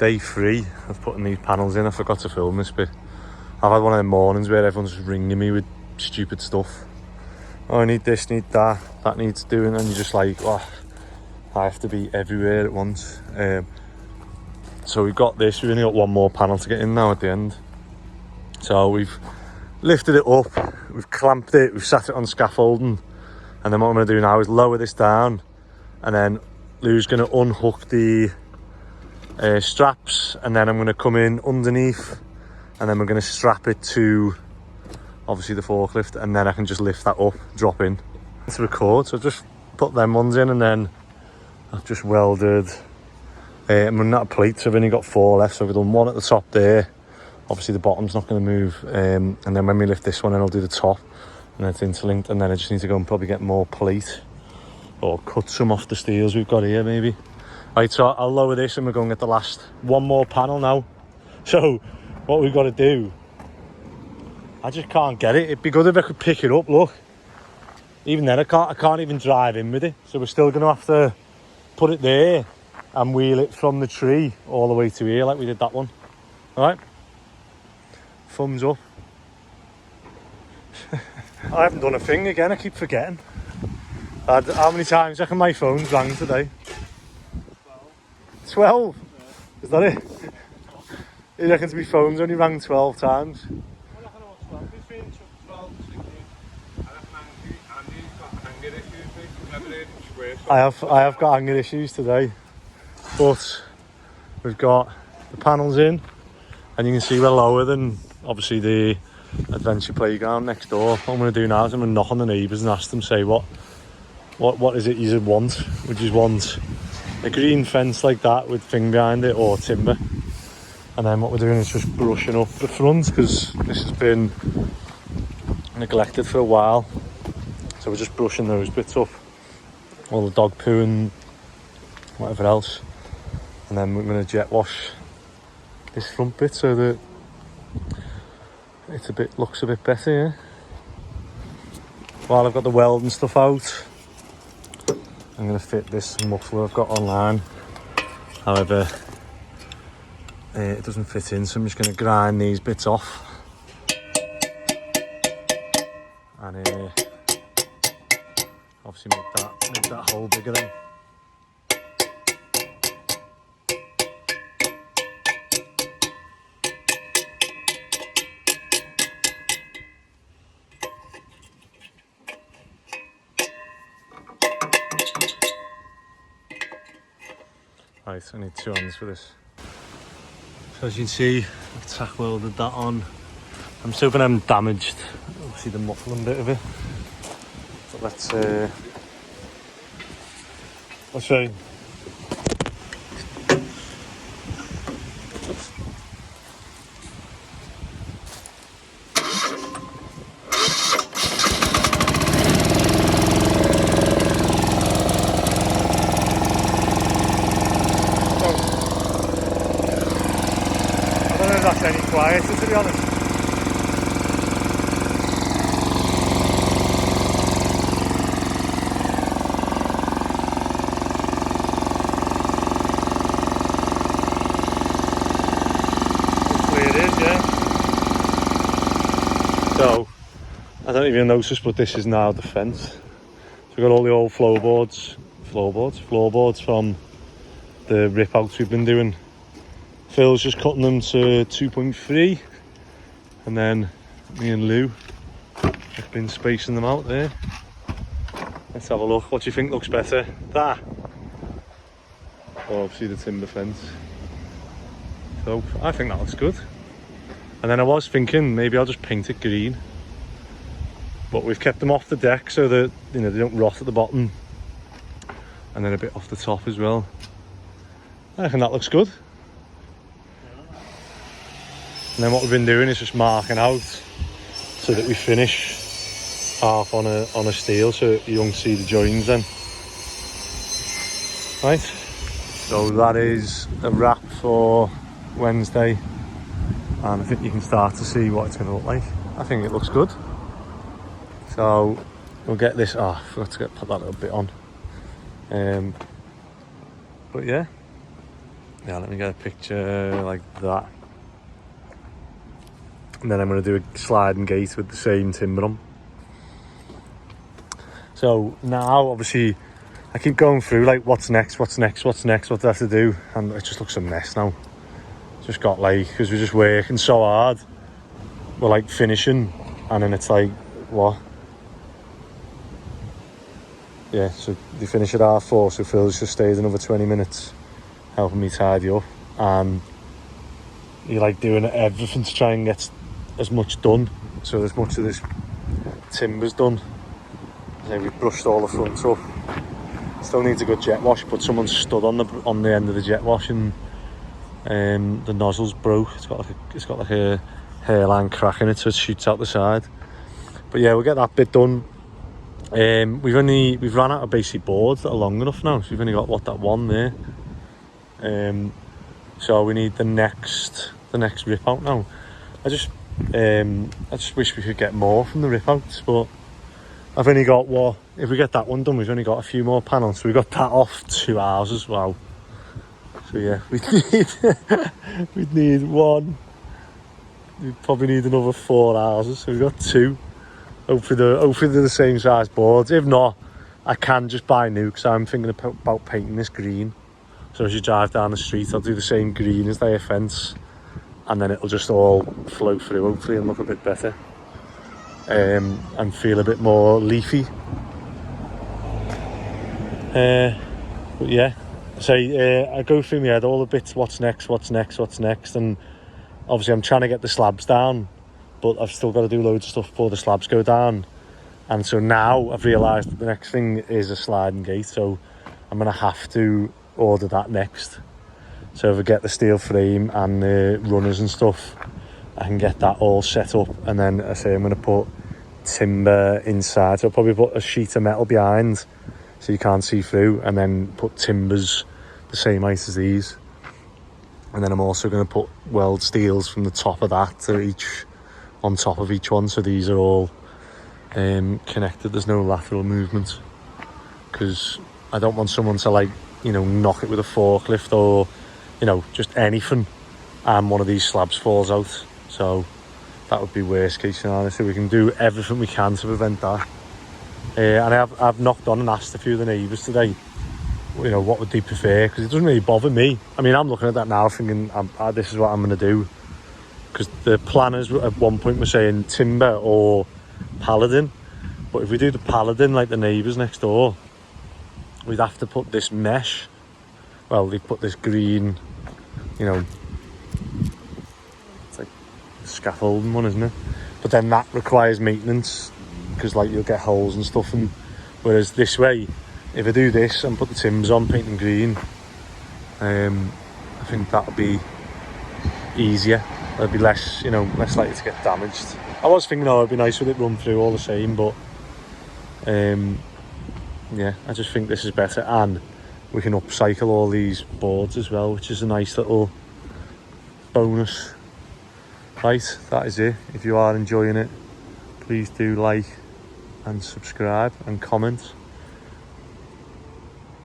day 3 of putting these panels in. I forgot to film this bit. I've had one of them mornings where everyone's just ringing me with stupid stuff. Oh, I need this, need that, that needs doing, and you're just like, oh, I have to be everywhere at once. So we've got this, we've only got one more panel to get in now at the end. So we've lifted it up, we've clamped it, we've sat it on scaffolding, and then what I'm going to do now is lower this down, and then Lou's going to unhook the straps, and then I'm going to come in underneath, and then we're going to strap it to obviously the forklift, and then I can just lift that up, drop in to record. So I've just put them ones in, and then I've just welded, I'm running out of plates, I've only got 4 left, so I've done one at the top there. Obviously the bottom's not going to move, and then when we lift this one, then I'll do the top, and then it's interlinked, and then I just need to go and probably get more plate, or cut some off the steels we've got here maybe. Right, so I'll lower this and we're going to get the last one more panel now. So what we've got to do, I just can't get it. It'd be good if I could pick it up, look. Even then I can't even drive in with it. So we're still going to have to put it there and wheel it from the tree all the way to here like we did that one. All right, thumbs up. I haven't done a thing again, I keep forgetting. How many times reckon my phone's rang today? 12? Yeah. Is that it? He reckons my phone's only rang 12 times. I have got anger issues today, but we've got the panels in, and you can see we're lower than obviously the adventure playground next door. What I'm going to do now is I'm going to knock on the neighbours and ask them, say what is it you want? Would you want a green fence like that with thing behind it, or timber? And then what we're doing is just brushing up the front, because this has been neglected for a while, so we're just brushing those bits up, all the dog poo and whatever else, and then we're going to jet wash this front bit so that it looks a bit better. Yeah? While I've got the weld and stuff out, I'm going to fit this muffler I've got online. However, it doesn't fit in, so I'm just going to grind these bits off and obviously make that hole bigger then. Right, I need 2 hands for this. So as you can see, I've tack welded that on. I'm just hoping I haven't damaged obviously the muffling bit of it. But I'll show you. That's any quieter, to be honest. Hopefully it is, yeah. So, I don't even notice, but this is now the fence. So we've got all the old floorboards from the rip outs we've been doing. Phil's just cutting them to 2.3, and then me and Lou have been spacing them out there. Let's have a look. What do you think looks better? That, or obviously the timber fence? So I think that looks good. And then I was thinking maybe I'll just paint it green, but we've kept them off the deck so that they don't rot at the bottom, and then a bit off the top as well. I think that looks good. And then what we've been doing is just marking out so that we finish half on a steel, so you don't see the joins then. Right, so that is a wrap for Wednesday, and I think you can start to see what it's going to look like. I think it looks good. So we'll get this, I forgot to put that little bit on. But yeah, Yeah, let me get a picture like that. And then I'm going to do a sliding gate with the same timber on. So now, obviously, I keep going through like what's next, what do I have to do, and it just looks a mess now. Just got like, because we're just working so hard, we're like finishing, and then it's like, what? Yeah, so they finish at 4:30, so Phil's just stayed another 20 minutes helping me tidy up, and you're like doing everything to try and get as much done, so as much of this timber's done. So we've brushed all the fronts up. Still needs a good jet wash, but someone stood on the end of the jet wash and the nozzle's broke. It's got like a hairline crack in it, so it shoots out the side. But yeah, we'll get that bit done. We've run out of basic boards that are long enough now, so we've only got that one there. So we need the next rip out now. I just wish we could get more from the rip outs, but I've only got if we get that one done, we've only got a few more panels. So we got that off 2 hours as well. So yeah, we'd need one. We'd probably need another 4 hours. So we've got 2. Hopefully they're the same size boards. If not, I can just buy new, because I'm thinking about painting this green. So as you drive down the street, I'll do the same green as their fence, and then it'll just all flow through, hopefully, and look a bit better. And feel a bit more leafy. But yeah, so I go through my head all the bits, what's next, and obviously I'm trying to get the slabs down, but I've still got to do loads of stuff before the slabs go down. And so now I've realised that the next thing is a sliding gate, so I'm going to have to order that next. So if I get the steel frame and the runners and stuff, I can get that all set up, and then I say I'm going to put timber inside. So I'll probably put a sheet of metal behind so you can't see through, and then put timbers the same height as these. And then I'm also going to put weld steels from the top of that on top of each one, so these are all connected. There's no lateral movement, because I don't want someone to, like, knock it with a forklift or just anything, and one of these slabs falls out. So that would be worst case scenario. So we can do everything we can to prevent that. And I've knocked on and asked a few of the neighbours today, what would they prefer, because it doesn't really bother me. I mean, I'm looking at that now thinking, this is what I'm going to do, because the planners at one point were saying timber or paladin, but if we do the paladin like the neighbours next door, we'd have to put this mesh. Well, they put this green, it's like scaffolding one, isn't it? But then that requires maintenance, because like you'll get holes and stuff. And whereas this way, if I do this and put the timbers on, paint them green, I think that'll be easier. There'll be less likely to get damaged. I was thinking, it'd be nice with it run through all the same, but yeah, I just think this is better, and we can upcycle all these boards as well, which is a nice little bonus. Right, that is it. If you are enjoying it, please do like and subscribe and comment.